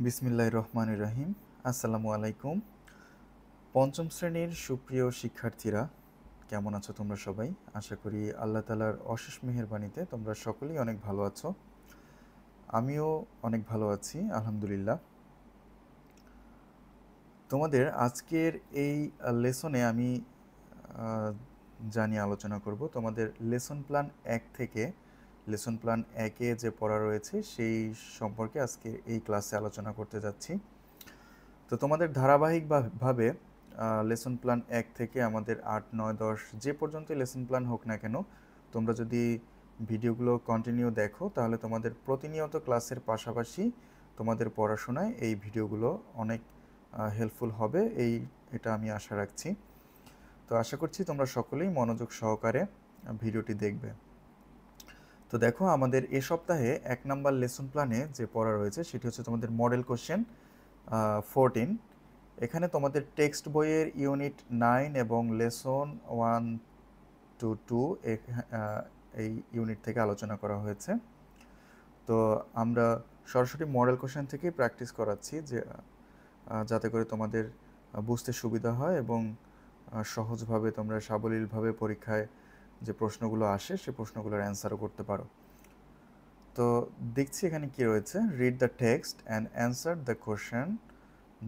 বিসমিল্লাহির রহমানির রহিম। আসসালামু আলাইকুম। পঞ্চম শ্রেণীর সুপ্রিয় শিক্ষার্থীরা, কেমন আছো তোমরা সবাই? আশা করি আল্লাহ তাআলার অশেষ মেহেরবানিতে তোমরা সকলেই অনেক ভালো আছো। আমিও অনেক ভালো আছি, আলহামদুলিল্লাহ। তোমাদের আজকের এই লেসনে আমি যা নিয়ে আলোচনা করব, তোমাদের লেসন প্ল্যান 1 থেকে লেসন প্ল্যান 1-এ যে পড়া রয়েছে সেই সম্পর্কে আজকে এই ক্লাসে আলোচনা করতে যাচ্ছি। তো তোমাদের ধারাবাহিকভাবে লেসন প্ল্যান 1 থেকে আমাদের 8, 9, 10 যে পর্যন্তই লেসন প্ল্যান হোক না কেন, তোমরা যদি ভিডিওগুলো কন্টিনিউ দেখো তাহলে তোমাদের প্রতিনিয়ত ক্লাসের পাশাপাশি তোমাদের পড়াশোনায় এই ভিডিওগুলো অনেক হেল্পফুল হবে, এটা আমি আশা রাখছি। তো আশা করছি তোমরা সকলেই মনোযোগ সহকারে ভিডিওটি দেখবে। তো দেখো, আমাদের এ সপ্তাহে 1 নাম্বার লেসন প্ল্যানে যে পড়া রয়েছে সেটি হচ্ছে তোমাদের মডেল কোশ্চেন 14। এখানে তোমাদের টেক্সট বইয়ের ইউনিট 9 এবং লেসন 1 to 2 এই ইউনিট থেকে আলোচনা করা হয়েছে। তো আমরা সরাসরি মডেল কোশ্চেন থেকে প্র্যাকটিস করাচ্ছি, যাতে করে তোমাদের বুঝতে সুবিধা হয় এবং সহজভাবে তোমরা সাবলীলভাবে পরীক্ষায় যে প্রশ্নগুলো আসে সে প্রশ্নগুলোর অ্যান্সারও করতে পারো। তো দেখছি এখানে কি রয়েছে। Read the text and answer the question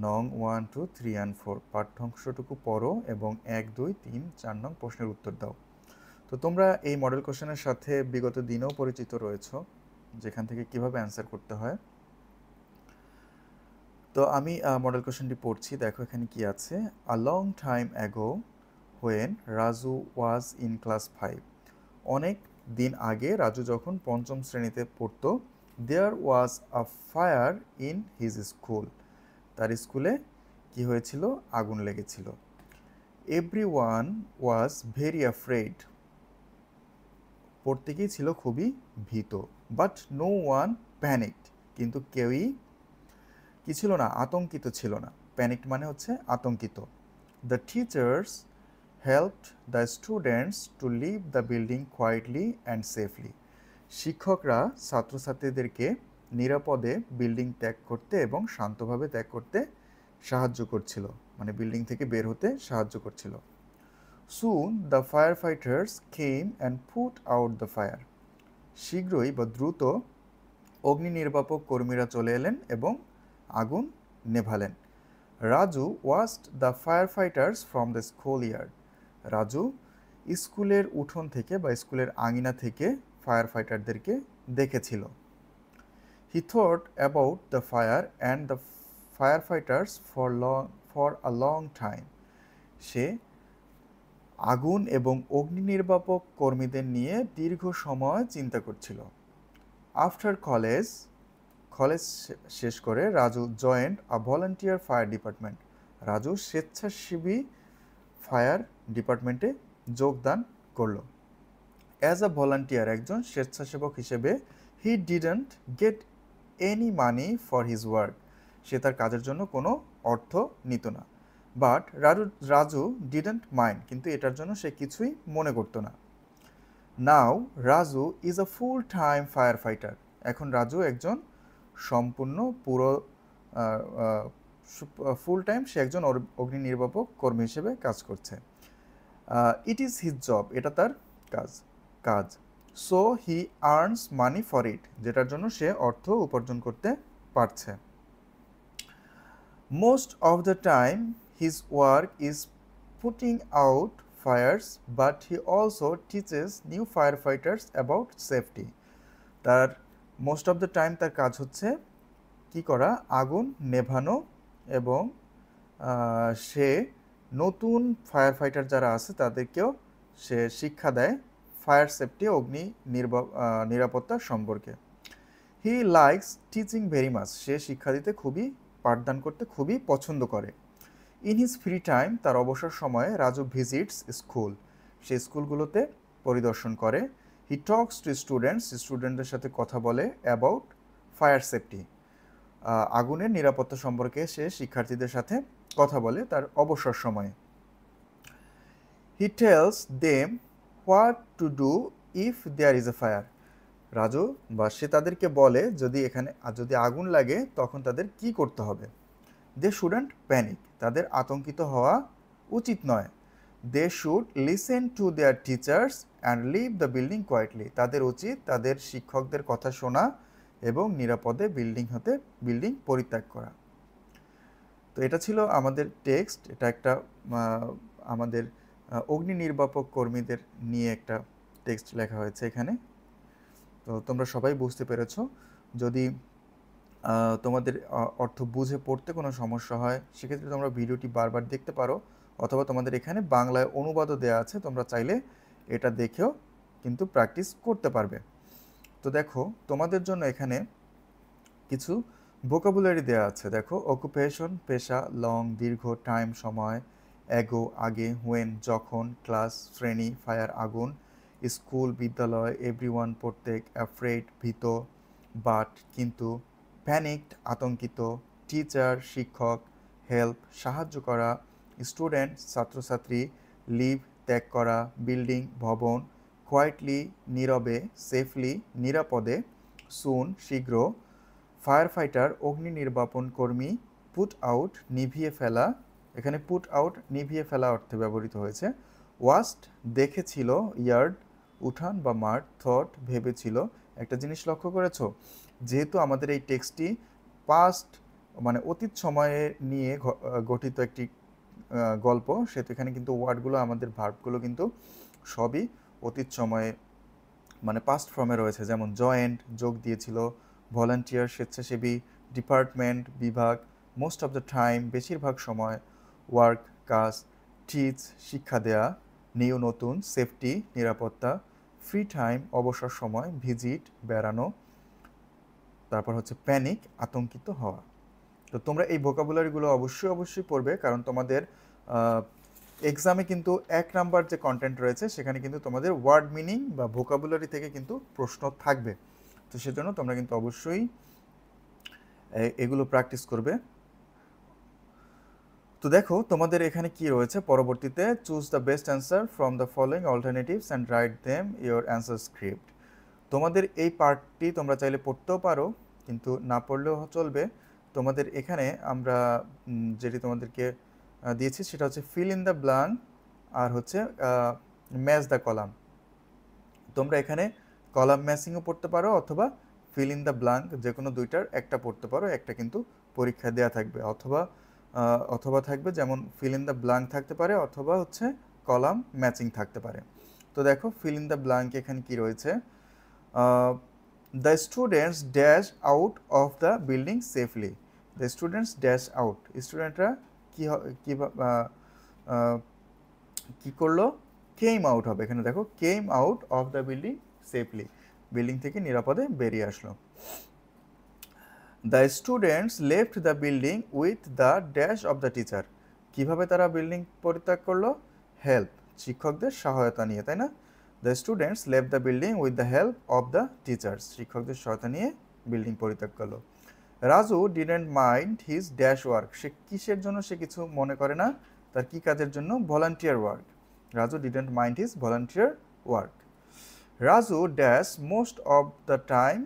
নং 1, 2, 3 and 4। পাঠ্যাংশটুকু পড়ো এবং 1, 2, 3, 4 নং প্রশ্নের উত্তর দাও। তো তোমরা এই মডেল কোশ্চেনের সাথে বিগত দিনেও পরিচিত রয়েছো, যেখান থেকে কিভাবে অ্যান্সার করতে হয়। তো আমি মডেল কোশ্চেনটি পড়ছি, দেখো এখানে কি আছে। A long time ago when Raju was in class 5। অনেক দিন আগে রাজু যখন পঞ্চম শ্রেণীতে পড়তো, there was a fire in his school. তার স্কুলে কি হয়েছিল? আগুন লেগেছিল। Everyone was very afraid. প্রত্যেকেই ছিল খুবই ভীত। But no one panicked. কিন্তু কেউই কি ছিল না? আতঙ্কিত ছিল না। প্যানিকড মানে হচ্ছে আতঙ্কিত। The teachers helped the students to leave the building quietly and safely. শিক্ষকরা ছাত্রছাত্রীদেরকে নিরাপদে বিল্ডিং ত্যাগ করতে এবং শান্তভাবে ত্যাগ করতে সাহায্য করছিল, মানে বিল্ডিং থেকে বের হতে সাহায্য করছিল। সুন the fire fighters came and put out the fire. শীঘ্রই বা দ্রুত অগ্নি নির্বাপক কর্মীরা চলে এলেন এবং আগুন নেভালেন। Raju watched the fire fighters from the schoolyard. Raju স্কুলের উঠোন থেকে বা স্কুলের আঙিনা থেকে ফায়ার ফাইটারদেরকে দেখেছিল। He thought about the fire and the fire fighters for a long time. সে আগুন এবং অগ্নি নির্বাপক কর্মীদের নিয়ে দীর্ঘ সময় চিন্তা করছিল। আফটার কলেজ শেষ করে রাজু জয়েন্ট আ ভলান্টিয়ার ফায়ার ডিপার্টমেন্ট। রাজু স্বেচ্ছাসেবী ফায়ার ডিপার্টমেন্টে যোগদান করল। অ্যাজ আ ভলান্টিয়ার, একজন স্বেচ্ছাসেবক হিসেবে, he didn't get any money for his work. সে তার কাজের জন্য কোনো অর্থ নিত না। বাট রাজু ডিডন্ট মাইন্ড, কিন্তু এটার জন্য সে কিছুই মনে করতো না। Now Raju is a full time fire fighter. এখন রাজু একজন সম্পূর্ণ ফুল টাইম সে একজন অগ্নি নির্বাপক কর্মী হিসেবে কাজ করছে। ইট ইজ হিজ জব, এটা তার কাজ। So he earns money for it, যেটার জন্য সে অর্থ উপার্জন করতে পারছে। Most of the time his work is putting out fires, but he also teaches new fire fighters about safety. তার মোস্ট অফ দ্য টাইম তার কাজ হচ্ছে কি করা? আগুন নেভানো, এবং সে নতুন ফায়ার ফাইটার যারা আছে তাদেরকেও সে শিক্ষা দেয় ফায়ার সেফটি, অগ্নি নিরাপত্তা সম্পর্কে। He likes teaching very much. সে শিক্ষা দিতে পাঠদান করতে খুবই পছন্দ করে। ইন হিজ ফ্রি টাইম, তার অবসর সময়ে রাজু ভিজিটস স্কুল। সে স্কুলগুলোতে পরিদর্শন করে। হি টকস টু স্টুডেন্টদের সাথে কথা বলে অ্যাবাউট ফায়ার সেফটি। আগুনের নিরাপত্তা সম্পর্কে সে শিক্ষার্থীদের সাথে কথা বলে তার অবসর সময়ে। He tells them what to do if there is a fire. Raju বা সে তাদেরকে বলে যদি আগুন লাগে তখন তাদের কি করতে হবে। দে শুডন্ট প্যানিক, তাদের আতঙ্কিত হওয়া উচিত নয়। They should listen to their teachers and leave the building quietly, তাদের উচিত তাদের শিক্ষকদের কথা শোনা এবং নিরাপদে বিল্ডিং পরিত্যাগ করা। তো এটা ছিল আমাদের টেক্সট। এটা একটা আমাদের অগ্নি নির্বাপক কর্মীদের নিয়ে একটা টেক্সট লেখা হয়েছে এখানে। তো তোমরা সবাই বুঝতে পেরেছো। যদি তোমাদের অর্থ বুঝে পড়তে কোনো সমস্যা হয় সেক্ষেত্রে তোমরা ভিডিওটি বারবার দেখতে পারো, অথবা তোমাদের এখানে বাংলায় অনুবাদও দেওয়া আছে, তোমরা চাইলে এটা দেখেও কিন্তু প্র্যাকটিস করতে পারবে। তো দেখো তোমাদের জন্য এখানে কিছু ভোকাবুলারি দেওয়া আছে। দেখো অকুপেশন পেশা, লং দীর্ঘ, টাইম সময়, অ্যাগো আগে, হোয়েন যখন, ক্লাস শ্রেণী, ফায়ার আগুন, স্কুল বিদ্যালয়, এভরিওয়ান প্রত্যেক, অ্যাফ্রেড ভীত, বাট কিন্তু, প্যানিকড আতঙ্কিত, টিচার শিক্ষক, হেল্প সাহায্য করা, স্টুডেন্ট ছাত্রছাত্রী, লিভ ত্যাগ করা, বিল্ডিং ভবন, কোয়াইটলি নীরবে, সেফলি নিরাপদে, সুন শীঘ্র, ফায়ার ফাইটার অগ্নি নির্বাপন কর্মী, পুট আউট নিভিয়ে ফেলা, এখানে পুট আউট নিভিয়ে ফেলা অর্থে ব্যবহৃত হয়েছে। ওয়াস্ট দেখেছিল, ইয়ার্ড উঠান বা মাঠ, থট ভেবেছিল। একটা জিনিস লক্ষ্য করেছো, যেহেতু আমাদের এই টেক্সটটি পাস্ট মানে অতীত সময়ে নিয়ে গঠিত একটি গল্প, সেহেতু এখানে কিন্তু ওয়ার্ডগুলো আমাদের ভার্বগুলো কিন্তু সবই অতীত সময়ে মানে পাস্ট ফর্মে রয়েছে। যেমন জয়েন্ট যোগ দিয়েছিল, ভলান্টিয়ার স্বেচ্ছাসেবী, ডিপার্টমেন্ট বিভাগ, মোস্ট অফ দ্য টাইম বেশিরভাগ সময়, ওয়ার্ক কাজ, টিচ শিক্ষা দেয়া, নিউ নতুন, সেফটি নিরাপত্তা, ফ্রি টাইম অবসর সময়, ভিজিট বেড়ানো, তারপর হচ্ছে প্যানিক আতঙ্কিত হওয়া। তো তোমরা এই ভোকাবুলারিগুলো অবশ্যই পড়বে, কারণ তোমাদের এক্সামে কিন্তু 1 নাম্বার যে কন্টেন্ট রয়েছে সেখানে কিন্তু তোমাদের ওয়ার্ড মিনিং বা ভোকাবুলারি থেকে কিন্তু প্রশ্ন থাকবে। তো সেজন্য তোমরা কিন্তু অবশ্যই এগুলো প্র্যাকটিস করবে। তো দেখো তোমাদের এখানে কি রয়েছে পরবর্তীতে, choose the best answer from the following alternatives and write them your answer script. তোমাদের এই পার্টটি তোমরা চাইলে পড়তেও পারো, কিন্তু না পড়লেও চলবে। তোমাদের এখানে আমরা যেটি তোমাদেরকে দিয়েছি সেটা হচ্ছে ফিল ইন দ্য ব্ল্যাঙ্ক আর হচ্ছে ম্যাচ দ্য কলাম। তোমরা এখানে কলাম ম্যাচিংও পড়তে পারো অথবা ফিল ইন দ্য ব্ল্যাঙ্ক, যে কোনো দুইটার একটা পড়তে পারো, একটা কিন্তু পরীক্ষা দেওয়া থাকবে। অথবা থাকবে যেমন ফিল ইন দ্য ব্ল্যাঙ্ক থাকতে পারে অথবা হচ্ছে কলাম ম্যাচিং থাকতে পারে। তো দেখো ফিল ইন দ্য ব্ল্যাঙ্ক এখানে কি রয়েছে, the students dash out of the building safely. The students dash out, স্টুডেন্টরা কি করলো, কেম আউট হবে। এখানে দেখো came out of the building safely, building থেকে নিরাপদে বেরিয়ে আসলো। The students left the building with the dash of the teacher, কিভাবে তারা বিল্ডিং পরিত্যাগ করলো, হেল্প শিক্ষকদের সহায়তা নিয়ে, তাই না? The students left the building with the help of the teachers, শিক্ষকদের সহায়তা নিয়ে বিল্ডিং পরিত্যাগ করলো। Raju didn't mind his dash work, সে কিসের জন্য সে কিছু মনে করে না, তার কি কাজের জন্য, volunteer work. Raju didn't mind his volunteer work. Raju dash most of the time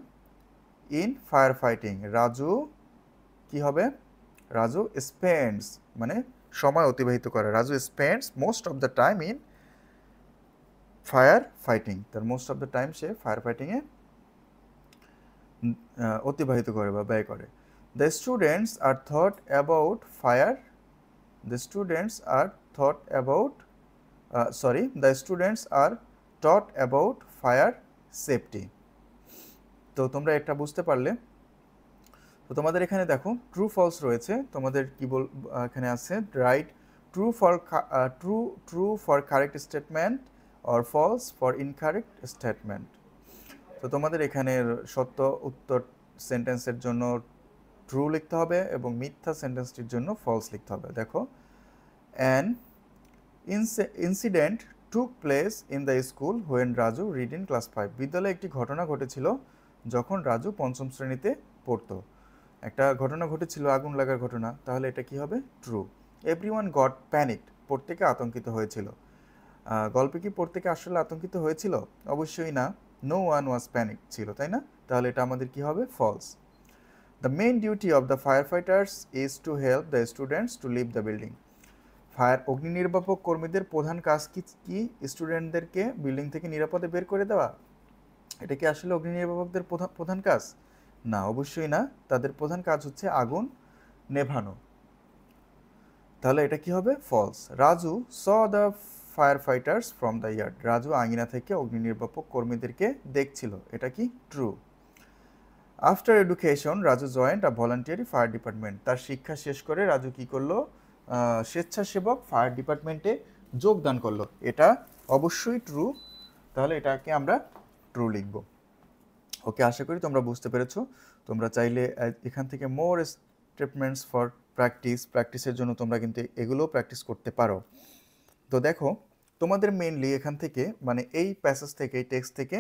in firefighting, Raju কি হবে, রাজু স্পেন্ডস মানে সময় অতিবাহিত করে, Raju spends most of the time in firefighting, তার মোস্ট অফ দ্য টাইম সে ফায়ার ফাইটিংয়ে অতিবাহিত করে বা ব্যয় করে। The students are thought about fire, the students are thought about the students are thought about fire safety. তো তোমরা এটা বুঝতে পারলে। তো তোমাদের এখানে দেখো ট্রু ফলস রয়েছে, তোমাদের কি এখানে আছে right true for correct statement or false for incorrect statement. তো তোমাদের এখানে সত্য উত্তর সেন্টেন্সের জন্য ট্রু লিখতে হবে এবং মিথ্যা সেন্টেন্সটির জন্য ফলস লিখতে হবে। দেখো an incident took place in the school when Raju read in class 5, বিদ্যালয়ে একটি ঘটনা ঘটেছিল যখন রাজু 5ম শ্রেণীতে পড়তো। একটা ঘটনা ঘটেছিল আগুন লাগার ঘটনা, তাহলে এটা কি হবে, ট্রু। এভরিওয়ান গট প্যানিকড, প্রত্যেকে আতঙ্কিত হয়েছিল। গল্পে কি প্রত্যেকে আসলে আতঙ্কিত হয়েছিল, অবশ্যই না। নো ওয়ান ওয়াজ প্যানিক ছিল, তাই না? তাহলে এটা আমাদের কি হবে? False. The main duty of the fire fighters is to help the students to leave the building. অগ্নি নির্বাপক কর্মীদের প্রধান কাজ কি? স্টুডেন্টদেরকে বিল্ডিং থেকে নিরাপদে বের করে দেওয়া। এটা কি আসলে অগ্নি নির্বাপকদের প্রধান কাজ? না, অবশ্যই না। তাদের প্রধান কাজ হচ্ছে আগুন নেভানো। তাহলে এটা কি হবে? False. Raju saw the fire fighters from the yard. Raju আঙিনা থেকে অগ্নি নির্বাপক কর্মীদেরকে দেখছিল। এটা কি? True. After education Raju joined a voluntary fire department. তার শিক্ষা শেষ করে রাজু কি করলো? স্বেচ্ছাসেবক ফায়ার ডিপার্টমেন্টে যোগদান করলো। এটা অবশ্যই ট্রু। তাহলে এটাকে আমরা ট্রু লিখব। ওকে, আশা করি তোমরা বুঝতে পেরেছো। তোমরা চাইলে এখান থেকে মোর স্টেটমেন্টস ফর প্র্যাকটিসের জন্য তোমরা কিন্তু এগুলো প্র্যাকটিস করতে পারো। তো দেখো, তোমাদের মেইনলি এখান থেকে মানে এই প্যাসেজ থেকে, এই টেক্সট থেকে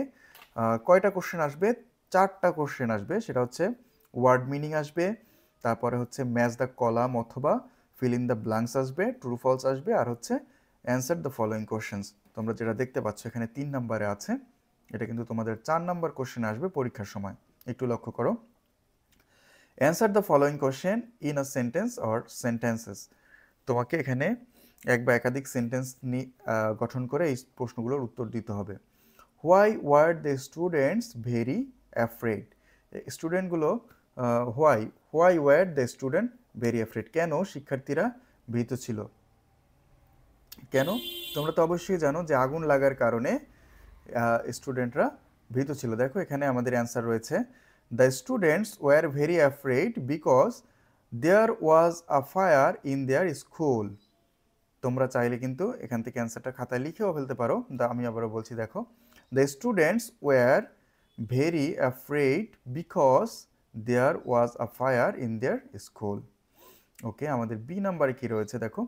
কয়টা কোশ্চেন আসবে? 4টা কোশ্চেন আসবে। সেটা হচ্ছে ওয়ার্ড মিনিং আসবে, তারপরে হচ্ছে ম্যাচ দ্য কলাম অথবা ফিল ইন দ্য ব্ল্যাঙ্কস আসবে, ট্রু ফলস আসবে, আর হচ্ছে অ্যান্সার দ্য ফলোয়িং কোশ্চেন্স। তোমরা যেটা দেখতে পাচ্ছ এখানে 3 নম্বরে আছে, এটা কিন্তু তোমাদের 4 নম্বর কোশ্চেন আসবে পরীক্ষার সময়। একটু লক্ষ্য করো। Answer the following question in a sentence or sentences. তোমাকে এখানে এক বা একাধিক সেন্টেন্স গঠন করে এই প্রশ্নগুলোর উত্তর দিতে হবে। Why were the students very afraid. স্টুডেন্টগুলো why were the student very afraid. কেন শিক্ষার্থীরা ভীত ছিল? কেন? তোমরা তো অবশ্যই জানো যে আগুন লাগার কারণে স্টুডেন্টরা ভীত ছিল। দেখো এখানে আমাদের অ্যান্সার রয়েছে, the students were very afraid because there was a fire in their school. তোমরা চাইলে কিন্তু এখান থেকে অ্যান্সারটা খাতায় লিখেও ফেলতে পারো। আমি আবারও বলছি, দেখো, the students were very afraid because there was a fire in their school. Okay, আমাদের বি নাম্বারে কি রয়েছে দেখো,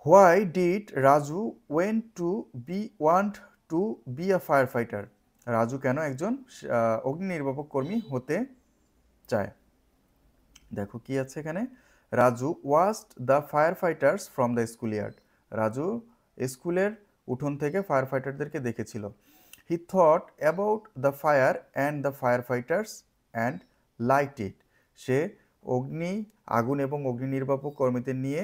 why did Raju want to be a firefighter. Raju কেন একজন অগ্নি নির্বাপক কর্মী হতে চায়? দেখো কি আছে এখানে, Raju watched the fire fighters from the schoolyard. Raju স্কুলের উঠোন থেকে ফায়ার ফাইটারদেরকে দেখেছিল। He thought about the fire and the fire fighters and light it. সে আগুন এবং অগ্নি নির্বাপক কর্মীদের নিয়ে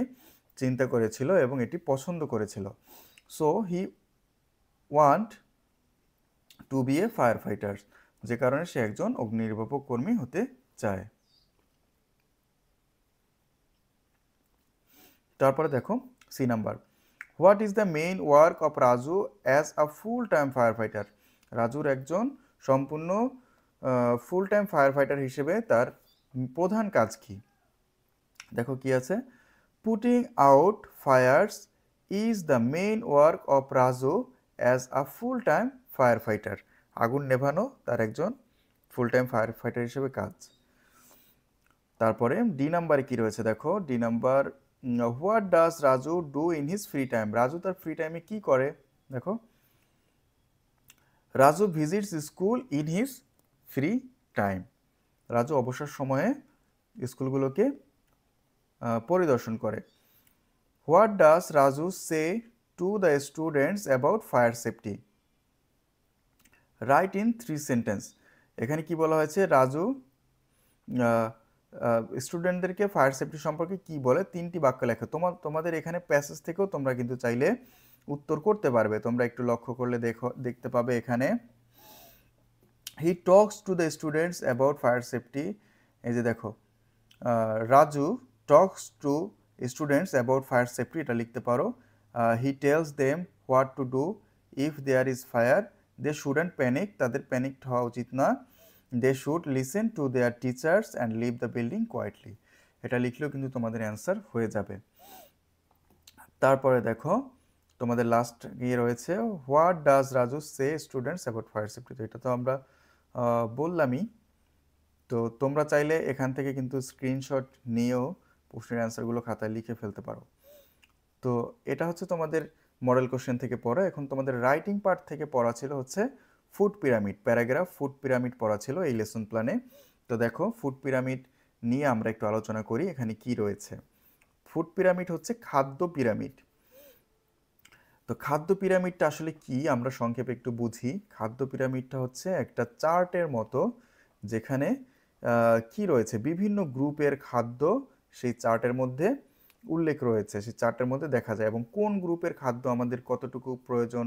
চিন্তা করেছিল এবং এটি পছন্দ করেছিল। So he want to be a fire fighter, যে কারণে সে একজন অগ্নি নির্বাপক কর্মী হতে চায়। তারপরে দেখো C number, what is the main work of Raju as a full time fire fighter. রাজুর একজন সম্পূর্ণ ফুল টাইম ফায়ার ফাইটার হিসেবে তার প্রধান কাজ কি? দেখো কি আছে, putting out fires is the main work of Raju as a full time fire fighter. আগুন নেভানো তার একজন ফুল টাইম ফায়ার ফাইটার হিসেবে কাজ। তারপরে ডি নাম্বারে কি রয়েছে দেখো, D number, what does Raju do in his free time. Raju তার ফ্রি টাইমে কি করে? দেখো, Raju visits school in his free time. Raju অবসর সময়ে স্কুলগুলোকে পরিদর্শন করে। What does Raju say two the students about fire safety. Right in 3 sentence. এখানে কি বলা হয়েছে, রাজু স্টুডেন্টদেরকে ফায়ার সেফটি সম্পর্কে কি বলে 3টি বাক্য লেখো। তোমাদের এখানে প্যাসেজ থেকেও তোমরা কিন্তু চাইলে উত্তর করতে পারবে। তোমরা একটু লক্ষ্য করলে দেখতে পাবে এখানে, he talks to the students about fire safety. এই যে দেখো, Raju talks to students about fire safety, এটা লিখতে পারো। He tells them what to do if there is fire. They shouldn't panic, তাদের প্যানিক হওয়া উচিত না। They should listen to their teachers and leave the building quietly. এটা লিখলেও কিন্তু তোমাদের অ্যান্সার হয়ে যাবে। তারপরে দেখো তোমাদের লাস্ট গিয়ে রয়েছে, what does Raju say students about fire safety. তো এটা তো আমরা বললামই। তো তোমরা চাইলে এখান থেকে কিন্তু স্ক্রিনশট নিয়েও প্রশ্নের অ্যান্সারগুলো খাতায় লিখে ফেলতে পারো। তো এটা হচ্ছে তোমাদের মডেল কোশ্চেন থেকে পড়া। এখন তোমাদের রাইটিং পার্ট থেকে পড়া ছিল হচ্ছে food pyramid, paragraph food pyramid পড়া ছিল এই লেসন প্ল্যানে। তো দেখো ফুড পিরামিড নিয়ে আমরা একটু আলোচনা করি। এখানে কি রয়েছে, ফুড পিরামিড হচ্ছে খাদ্য পিরামিড। তো খাদ্য পিরামিডটা আসলে কি আমরা সংক্ষেপে একটু বুঝি। খাদ্য পিরামিডটা হচ্ছে একটা চার্টের মতো, যেখানে কি রয়েছে বিভিন্ন গ্রুপের খাদ্য সেই চার্টের মধ্যে উল্লেখ রয়েছে, সেই চার্টের মধ্যে দেখা যায়, এবং কোন গ্রুপের খাদ্য আমাদের কতটুকু প্রয়োজন,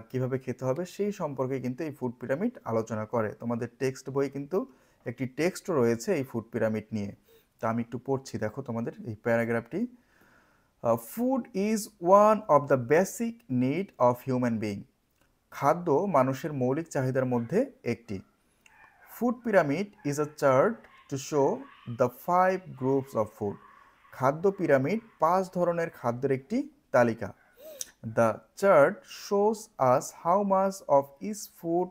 কিভাবে খেতে হবে সেই সম্পর্কে কিন্তু এই ফুড পিরামিড আলোচনা করে। তোমাদের টেক্সট বই কিন্তু একটি টেক্সট রয়েছে এই ফুড পিরামিড নিয়ে। তা আমি একটু পড়ছি, দেখো তোমাদের এই প্যারাগ্রাফটি। Food is one of the basic need of human being. খাদ্য মানুষের মৌলিক চাহিদার মধ্যে একটি। Food pyramid is a chart to show the 5 groups of food. খাদ্য পিরামিড 5 ধরনের খাদ্যের একটি তালিকা। The chart shows us how much of is food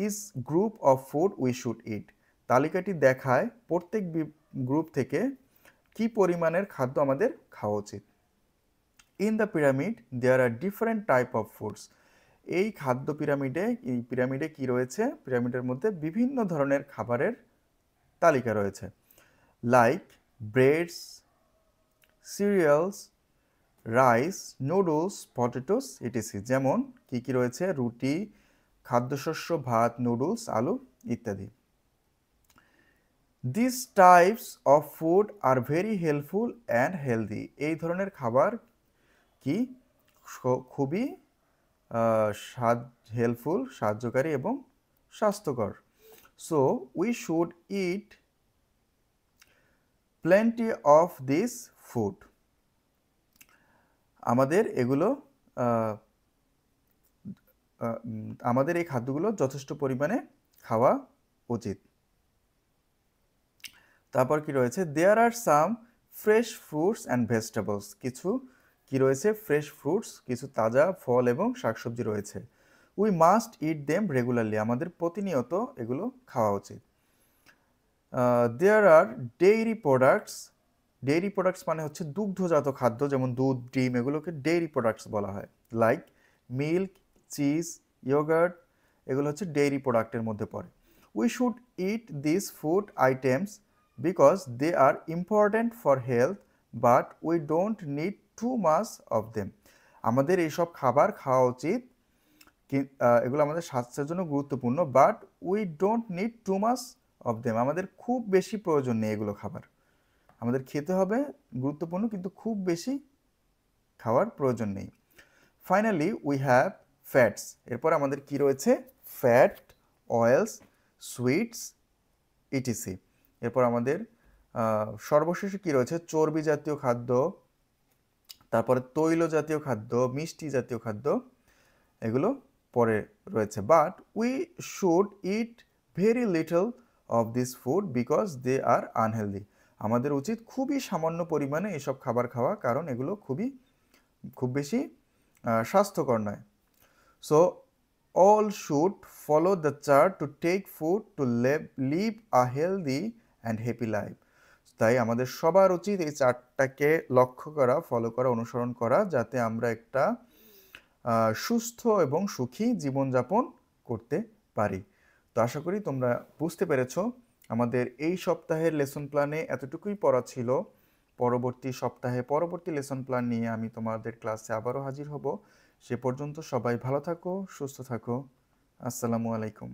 is group of food we should eat. তালিকাটি দেখায় প্রত্যেক গ্রুপ থেকে কি পরিমাণের খাদ্য আমাদের খাওয়া উচিত। In the pyramid there are different type of foods. এই খাদ্য পিরামিডে কি রয়েছে? পিরামিডের মধ্যে বিভিন্ন ধরনের খাবারের তালিকা রয়েছে, like breads, serials, rice, noodles, potatoes etc. যেমন কি কি রয়েছে? রুটি, খাদ্যশস্য, ভাত, নুডলস, আলু ইত্যাদি। This types of food are very helpful and healthy. এই ধরনের খাবার কি খুবই হেল্পফুল, সাহায্যকারী এবং স্বাস্থ্যকর। So we should it plenty of this food. আমাদের এগুলো আমাদের এই খাদ্যগুলো যথেষ্ট পরিমাণে খাওয়া উচিত। তারপর কি রয়েছে? There are some fresh fruits and vegetables. কিছু কি রয়েছে? ফ্রেশ ফ্রুটস, কিছু তাজা ফল এবং শাকসবজি রয়েছে। We must it them regularly. আমাদের প্রতিনিয়ত এগুলো খাওয়া উচিত। দেয়ার আর ডেইরি প্রোডাক্টস। ডেইরি প্রোডাক্টস মানে হচ্ছে দুগ্ধজাত খাদ্য, যেমন দুধ, ডিম, এগুলোকে ডেইরি প্রোডাক্টস বলা হয়। লাইক মিল্ক, চিজ, ইয়োগার্ট, এগুলো হচ্ছে ডেইরি প্রোডাক্টের মধ্যে পড়ে। We should eat this food items because they are important for health, but we don't need too much of them. আমাদের এইসব খাবার খাওয়া উচিত, এগুলো আমাদের স্বাস্থ্যের জন্য গুরুত্বপূর্ণ, but we don't need too much of them. আমাদের খুব বেশি প্রয়োজন নেই এগুলো খাবার। আমাদের খেতে হবে, গুরুত্বপূর্ণ, কিন্তু খুব বেশি খাওয়ার প্রয়োজন নেই। Finally we have fats. এরপর আমাদের কি রয়েছে? Fat, oils, sweets etc. এরপর আমাদের সর্বশেষে কি রয়েছে? চর্বি জাতীয় খাদ্য, তারপরে তৈল জাতীয় খাদ্য, মিষ্টি জাতীয় খাদ্য, এগুলো পরে রয়েছে। But we should eat very little of this food because they are unhealthy. আমাদের উচিত খুবই সামান্য পরিমাণে এসব খাবার খাওয়া, কারণ এগুলো খুব বেশি স্বাস্থ্যকর নয়। So all should follow the chart to take food to live a healthy and happy life. তাই আমাদের সবার উচিত এই চার্টটাকে লক্ষ্য করা, ফলো করা, অনুসরণ করা, যাতে আমরা একটা সুস্থ এবং সুখী জীবনযাপন করতে পারি। তো আশা করি তোমরা বুঝতে পেরেছো। আমাদের এই সপ্তাহের লেসন প্ল্যানে এতটুকুই পড়া ছিল। পরবর্তী সপ্তাহে পরবর্তী লেসন প্ল্যান নিয়ে আমি তোমাদের ক্লাসে আবারও হাজির হব। সে পর্যন্ত সবাই ভালো থাকো, সুস্থ থাকো। আসসালামু আলাইকুম।